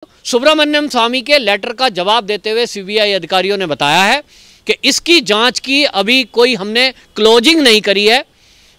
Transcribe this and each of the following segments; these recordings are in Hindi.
सुब्रमण्यम स्वामी के लेटर का जवाब देते हुए सीबीआई अधिकारियों ने बताया है कि इसकी जांच की अभी कोई हमने क्लोजिंग नहीं करी है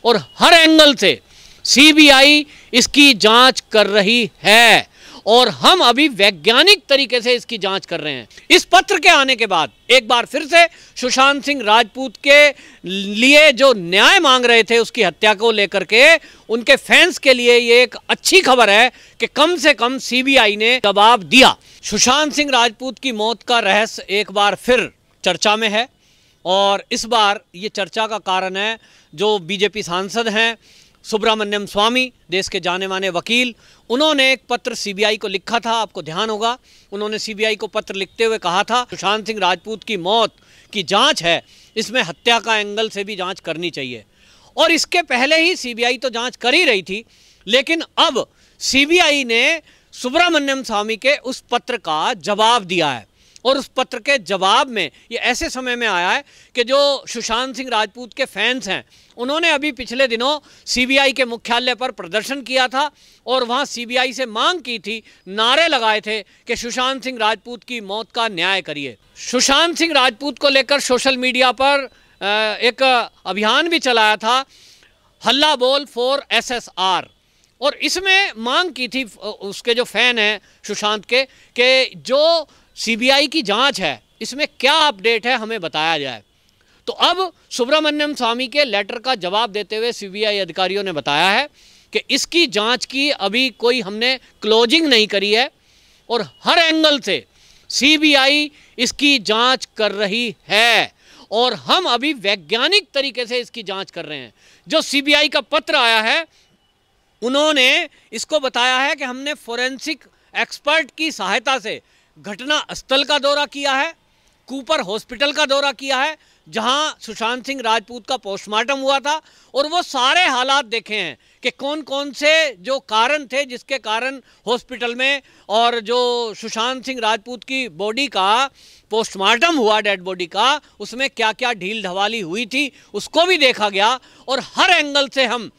और हर एंगल से सीबीआई इसकी जांच कर रही है और हम अभी वैज्ञानिक तरीके से इसकी जांच कर रहे हैं। इस पत्र के आने के बाद एक बार फिर से सुशांत सिंह राजपूत के लिए जो न्याय मांग रहे थे उसकी हत्या को लेकर के उनके फैंस के लिए ये एक अच्छी खबर है कि कम से कम सीबीआई ने जवाब दिया। सुशांत सिंह राजपूत की मौत का रहस्य एक बार फिर चर्चा में है और इस बार ये चर्चा का कारण है जो बीजेपी सांसद हैं सुब्रमण्यम स्वामी, देश के जाने माने वकील, उन्होंने एक पत्र सीबीआई को लिखा था। आपको ध्यान होगा उन्होंने सीबीआई को पत्र लिखते हुए कहा था सुशांत सिंह राजपूत की मौत की जांच है, इसमें हत्या का एंगल से भी जांच करनी चाहिए। और इसके पहले ही सीबीआई तो जांच कर ही रही थी, लेकिन अब सीबीआई ने सुब्रमण्यम स्वामी के उस पत्र का जवाब दिया है और उस पत्र के जवाब में ये ऐसे समय में आया है कि जो सुशांत सिंह राजपूत के फैंस हैं उन्होंने अभी पिछले दिनों सीबीआई के मुख्यालय पर प्रदर्शन किया था और वहाँ सीबीआई से मांग की थी, नारे लगाए थे कि सुशांत सिंह राजपूत की मौत का न्याय करिए। सुशांत सिंह राजपूत को लेकर सोशल मीडिया पर एक अभियान भी चलाया था, हल्ला बोल फॉर एसएसआर, और इसमें मांग की थी उसके जो फैन हैं सुशांत के कि जो सीबीआई की जांच है इसमें क्या अपडेट है हमें बताया जाए। तो अब सुब्रमण्यम स्वामी के लेटर का जवाब देते हुए सीबीआई अधिकारियों ने बताया है कि इसकी जांच की अभी कोई हमने क्लोजिंग नहीं करी है और हर एंगल से सीबीआई इसकी जांच कर रही है और हम अभी वैज्ञानिक तरीके से इसकी जांच कर रहे हैं। जो सीबीआई का पत्र आया है उन्होंने इसको बताया है कि हमने फोरेंसिक एक्सपर्ट की सहायता से घटना स्थल का दौरा किया है, कूपर हॉस्पिटल का दौरा किया है जहां सुशांत सिंह राजपूत का पोस्टमार्टम हुआ था और वो सारे हालात देखे हैं कि कौन कौन से जो कारण थे जिसके कारण हॉस्पिटल में और जो सुशांत सिंह राजपूत की बॉडी का पोस्टमार्टम हुआ, डेड बॉडी का, उसमें क्या क्या ढील ढवाली हुई थी उसको भी देखा गया और हर एंगल से हम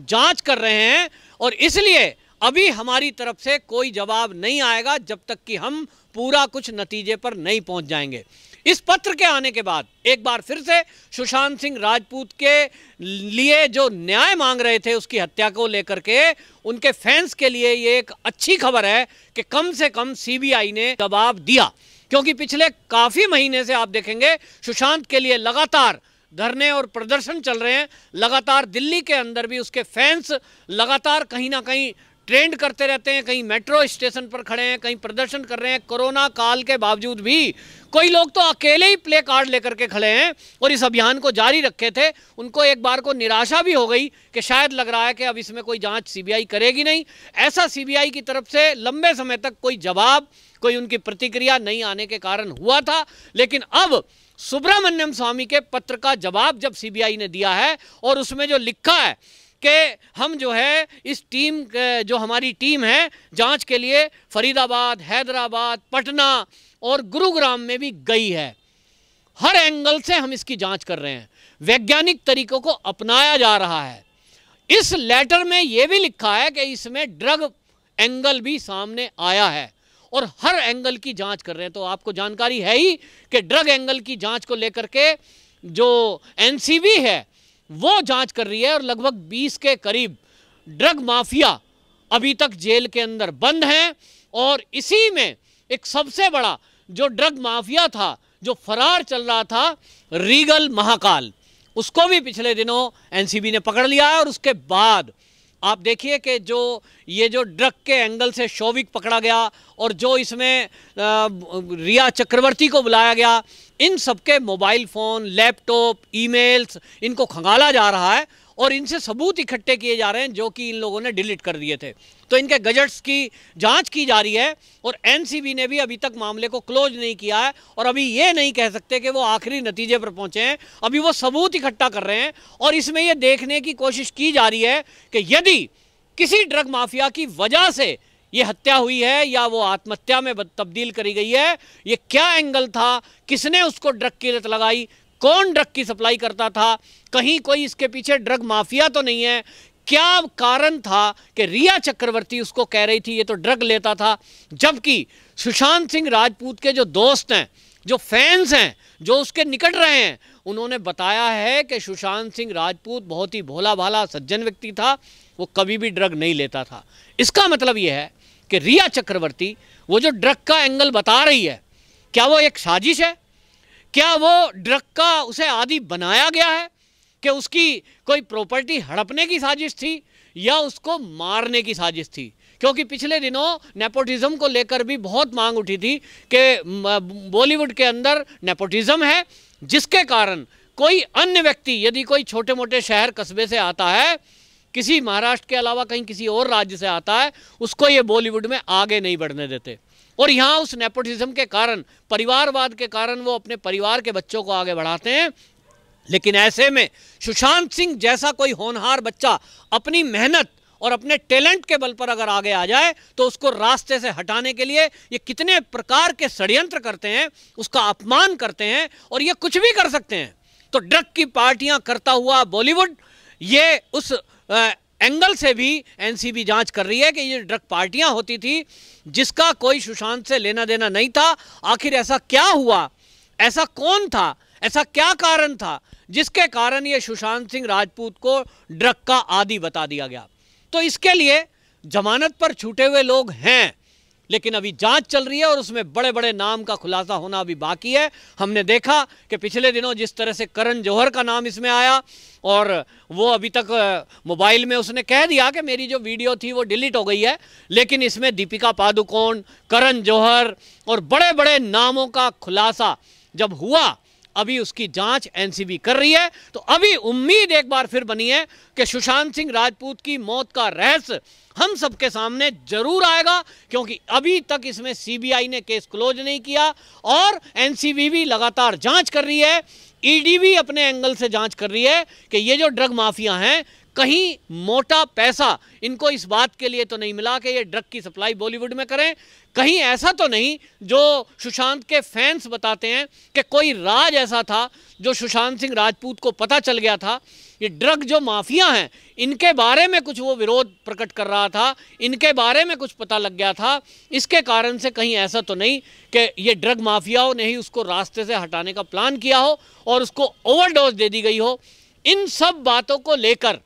जांच कर रहे हैं और इसलिए अभी हमारी तरफ से कोई जवाब नहीं आएगा जब तक कि हम पूरा कुछ नतीजे पर नहीं पहुंच जाएंगे। इस पत्र के आने के बाद एक बार फिर से सुशांत सिंह राजपूत के लिए जो न्याय मांग रहे थे उसकी हत्या को लेकर के उनके फैंस के लिए ये एक अच्छी खबर है कि कम से कम सीबीआई ने जवाब दिया, क्योंकि पिछले काफ़ी महीने से आप देखेंगे सुशांत के लिए लगातार धरने और प्रदर्शन चल रहे हैं। लगातार दिल्ली के अंदर भी उसके फैंस लगातार कहीं ना कहीं ट्रेंड करते रहते हैं, कहीं मेट्रो स्टेशन पर खड़े हैं, कहीं प्रदर्शन कर रहे हैं। कोरोना काल के बावजूद भी कोई लोग तो अकेले ही प्ले कार्ड लेकर के खड़े हैं और इस अभियान को जारी रखे थे। उनको एक बार को निराशा भी हो गई कि शायद लग रहा है कि अब इसमें कोई जांच सीबीआई करेगी नहीं। ऐसा सीबीआई की तरफ से लंबे समय तक कोई जवाब, कोई उनकी प्रतिक्रिया नहीं आने के कारण हुआ था, लेकिन अब सुब्रमण्यम स्वामी के पत्र का जवाब जब सीबीआई ने दिया है और उसमें जो लिखा है कि हम जो है इस टीम, जो हमारी टीम है जांच के लिए फरीदाबाद, हैदराबाद, पटना और गुरुग्राम में भी गई है, हर एंगल से हम इसकी जांच कर रहे हैं, वैज्ञानिक तरीकों को अपनाया जा रहा है। इस लेटर में यह भी लिखा है कि इसमें ड्रग एंगल भी सामने आया है और हर एंगल की जांच कर रहे हैं। तो आपको जानकारी है ही कि ड्रग एंगल की जांच को लेकर के जो एनसीबी है वो जांच कर रही है और लगभग 20 के करीब ड्रग माफिया अभी तक जेल के अंदर बंद हैं और इसी में एक सबसे बड़ा जो ड्रग माफिया था जो फरार चल रहा था, रीगल महाकाल, उसको भी पिछले दिनों एनसीबी ने पकड़ लिया है। और उसके बाद आप देखिए कि जो ये जो ड्रग के एंगल से शौविक पकड़ा गया और जो इसमें रिया चक्रवर्ती को बुलाया गया, इन सबके मोबाइल फ़ोन, लैपटॉप, ईमेल्स, इनको खंगाला जा रहा है और इनसे सबूत इकट्ठे किए जा रहे हैं जो कि इन लोगों ने डिलीट कर दिए थे। तो इनके गैजेट्स की जांच की जा रही है और एनसीबी ने भी अभी तक मामले को क्लोज नहीं किया है और अभी ये नहीं कह सकते कि वो आखिरी नतीजे पर पहुंचे हैं। अभी वो सबूत इकट्ठा कर रहे हैं और इसमें ये देखने की कोशिश की जा रही है कि यदि किसी ड्रग माफिया की वजह से ये हत्या हुई है या वो आत्महत्या में तब्दील करी गई है, ये क्या एंगल था, किसने उसको ड्रग की लत लगाई, कौन ड्रग की सप्लाई करता था, कहीं कोई इसके पीछे ड्रग माफिया तो नहीं है, क्या कारण था कि रिया चक्रवर्ती उसको कह रही थी ये तो ड्रग लेता था, जबकि सुशांत सिंह राजपूत के जो दोस्त हैं, जो फैंस हैं, जो उसके निकट रहे हैं, उन्होंने बताया है कि सुशांत सिंह राजपूत बहुत ही भोला भाला सज्जन व्यक्ति था, वो कभी भी ड्रग नहीं लेता था। इसका मतलब ये है कि रिया चक्रवर्ती वो जो ड्रग का एंगल बता रही है, क्या वो एक साजिश है? क्या वो ड्रग का उसे आदी बनाया गया है कि उसकी कोई प्रॉपर्टी हड़पने की साजिश थी या उसको मारने की साजिश थी? क्योंकि पिछले दिनों नेपोटिज्म को लेकर भी बहुत मांग उठी थी कि बॉलीवुड के अंदर नेपोटिज्म है, जिसके कारण कोई अन्य व्यक्ति यदि कोई छोटे मोटे शहर कस्बे से आता है, किसी महाराष्ट्र के अलावा कहीं किसी और राज्य से आता है, उसको ये बॉलीवुड में आगे नहीं बढ़ने देते। और यहाँ उस नेपोटिज्म के कारण, परिवारवाद के कारण वो अपने परिवार के बच्चों को आगे बढ़ाते हैं। लेकिन ऐसे में सुशांत सिंह जैसा कोई होनहार बच्चा अपनी मेहनत और अपने टैलेंट के बल पर अगर आगे आ जाए तो उसको रास्ते से हटाने के लिए ये कितने प्रकार के षड्यंत्र करते हैं, उसका अपमान करते हैं, और ये कुछ भी कर सकते हैं। तो ड्रग की पार्टियां करता हुआ बॉलीवुड, ये उस एंगल से भी एनसीबी जांच कर रही है कि ये ड्रग पार्टियां होती थी जिसका कोई सुशांत से लेना देना नहीं था। आखिर ऐसा क्या हुआ, ऐसा कौन था, ऐसा क्या कारण था जिसके कारण ये सुशांत सिंह राजपूत को ड्रग का आदी बता दिया गया? तो इसके लिए जमानत पर छूटे हुए लोग हैं, लेकिन अभी जांच चल रही है और उसमें बड़े बड़े नाम का खुलासा होना अभी बाकी है। हमने देखा कि पिछले दिनों जिस तरह से करण जौहर का नाम इसमें आया, और वो अभी तक मोबाइल में उसने कह दिया कि मेरी जो वीडियो थी वो डिलीट हो गई है, लेकिन इसमें दीपिका पादुकोण, करण जौहर और बड़े बड़े नामों का खुलासा जब हुआ, अभी उसकी जांच एनसीबी कर रही है। तो अभी उम्मीद एक बार फिर बनी है कि सुशांत सिंह राजपूत की मौत का रहस्य हम सबके सामने जरूर आएगा, क्योंकि अभी तक इसमें सीबीआई ने केस क्लोज नहीं किया और एनसीबी भी लगातार जांच कर रही है, ईडी भी अपने एंगल से जांच कर रही है कि ये जो ड्रग माफिया हैं, कहीं मोटा पैसा इनको इस बात के लिए तो नहीं मिला कि ये ड्रग की सप्लाई बॉलीवुड में करें, कहीं ऐसा तो नहीं जो सुशांत के फैंस बताते हैं कि कोई राज ऐसा था जो सुशांत सिंह राजपूत को पता चल गया था। ये ड्रग जो माफिया हैं, इनके बारे में कुछ वो विरोध प्रकट कर रहा था, इनके बारे में कुछ पता लग गया था, इसके कारण से कहीं ऐसा तो नहीं कि ये ड्रग माफियाओं ने ही उसको रास्ते से हटाने का प्लान किया हो और उसको ओवरडोज दे दी गई हो। इन सब बातों को लेकर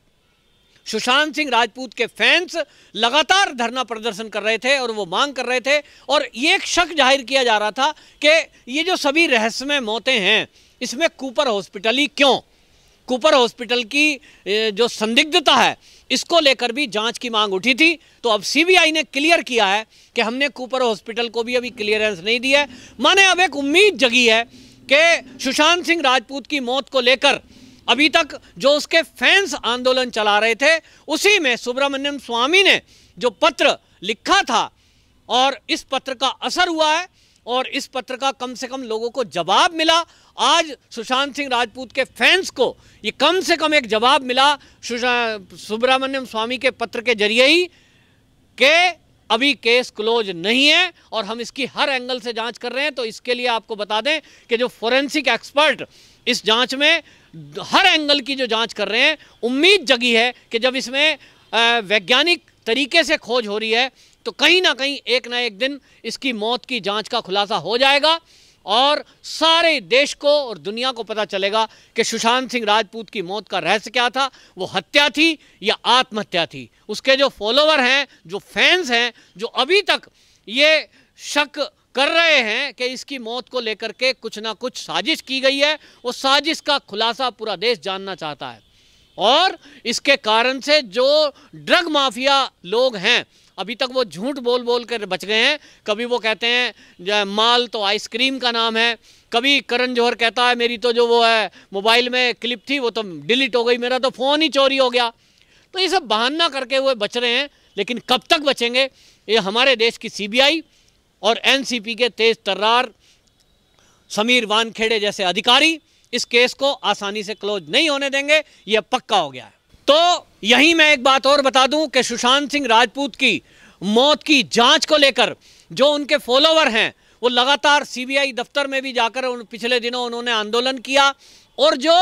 सुशांत सिंह राजपूत के फैंस लगातार धरना प्रदर्शन कर रहे थे और वो मांग कर रहे थे, और ये एक शक जाहिर किया जा रहा था कि ये जो सभी रहस्यमय मौतें हैं, इसमें कूपर हॉस्पिटल ही क्यों? कूपर हॉस्पिटल की जो संदिग्धता है, इसको लेकर भी जांच की मांग उठी थी। तो अब सीबीआई ने क्लियर किया है कि हमने कूपर हॉस्पिटल को भी अभी क्लियरेंस नहीं दी है। माने अब एक उम्मीद जगी है कि सुशांत सिंह राजपूत की मौत को लेकर अभी तक जो उसके फैंस आंदोलन चला रहे थे, उसी में सुब्रमण्यम स्वामी ने जो पत्र लिखा था, और इस पत्र का असर हुआ है और इस पत्र का कम से कम लोगों को जवाब मिला। आज सुशांत सिंह राजपूत के फैंस को ये कम से कम एक जवाब मिला सुब्रमण्यम स्वामी के पत्र के जरिए ही कि अभी केस क्लोज नहीं है और हम इसकी हर एंगल से जांच कर रहे हैं। तो इसके लिए आपको बता दें कि जो फोरेंसिक एक्सपर्ट इस जांच में हर एंगल की जो जांच कर रहे हैं, उम्मीद जगी है कि जब इसमें वैज्ञानिक तरीके से खोज हो रही है तो कहीं ना एक दिन इसकी मौत की जांच का खुलासा हो जाएगा और सारे देश को और दुनिया को पता चलेगा कि सुशांत सिंह राजपूत की मौत का रहस्य क्या था, वो हत्या थी या आत्महत्या थी। उसके जो फॉलोवर हैं, जो फैंस हैं, जो अभी तक ये शक कर रहे हैं कि इसकी मौत को लेकर के कुछ ना कुछ साजिश की गई है, वो साजिश का खुलासा पूरा देश जानना चाहता है। और इसके कारण से जो ड्रग माफिया लोग हैं, अभी तक वो झूठ बोल बोल कर बच गए हैं। कभी वो कहते हैं माल तो आइसक्रीम का नाम है, कभी करण जौहर कहता है मेरी तो जो वो है मोबाइल में क्लिप थी वो तो डिलीट हो गई, मेरा तो फ़ोन ही चोरी हो गया। तो ये सब बहाना करके हुए बच रहे हैं, लेकिन कब तक बचेंगे? ये हमारे देश की सीबीआई और एनसीपी के तेज तर्रार समीर वानखेड़े जैसे अधिकारी इस केस को आसानी से क्लोज नहीं होने देंगे, यह पक्का हो गया है। तो यहीं मैं एक बात और बता दूं कि सुशांत सिंह राजपूत की मौत की जांच को लेकर जो उनके फॉलोवर हैं वो लगातार सीबीआई दफ्तर में भी जाकर पिछले दिनों उन्होंने आंदोलन किया, और जो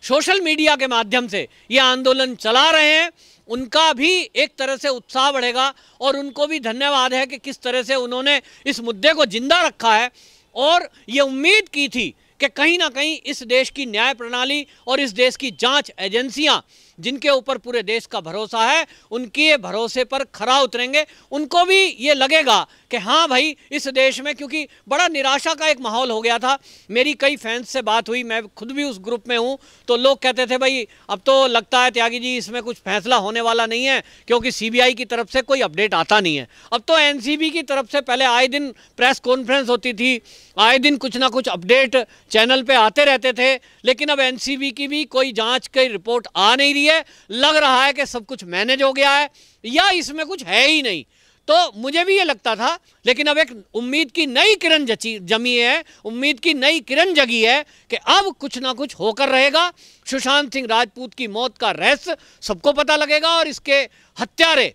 सोशल मीडिया के माध्यम से ये आंदोलन चला रहे हैं उनका भी एक तरह से उत्साह बढ़ेगा, और उनको भी धन्यवाद है कि किस तरह से उन्होंने इस मुद्दे को जिंदा रखा है। और ये उम्मीद की थी कि कहीं ना कहीं इस देश की न्याय प्रणाली और इस देश की जांच एजेंसियां, जिनके ऊपर पूरे देश का भरोसा है, उनके भरोसे पर खरा उतरेंगे। उनको भी ये लगेगा कि हाँ भाई, इस देश में, क्योंकि बड़ा निराशा का एक माहौल हो गया था। मेरी कई फैंस से बात हुई, मैं खुद भी उस ग्रुप में हूँ, तो लोग कहते थे भाई अब तो लगता है त्यागी जी इसमें कुछ फैसला होने वाला नहीं है, क्योंकि सीबीआई की तरफ से कोई अपडेट आता नहीं है। अब तो एनसीबी की तरफ से पहले आए दिन प्रेस कॉन्फ्रेंस होती थी, आए दिन कुछ ना कुछ अपडेट चैनल पे आते रहते थे, लेकिन अब एनसीबी की भी कोई जांच की रिपोर्ट आ नहीं रही है। लग रहा है कि सब कुछ मैनेज हो गया है या इसमें कुछ है ही नहीं। तो मुझे भी ये लगता था, लेकिन अब एक उम्मीद की नई किरण जमी है, उम्मीद की नई किरण जगी है कि अब कुछ ना कुछ होकर रहेगा। सुशांत सिंह राजपूत की मौत का रहस्य सबको पता लगेगा और इसके हत्यारे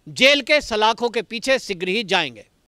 जेल के सलाखों के पीछे शीघ्र ही जाएंगे।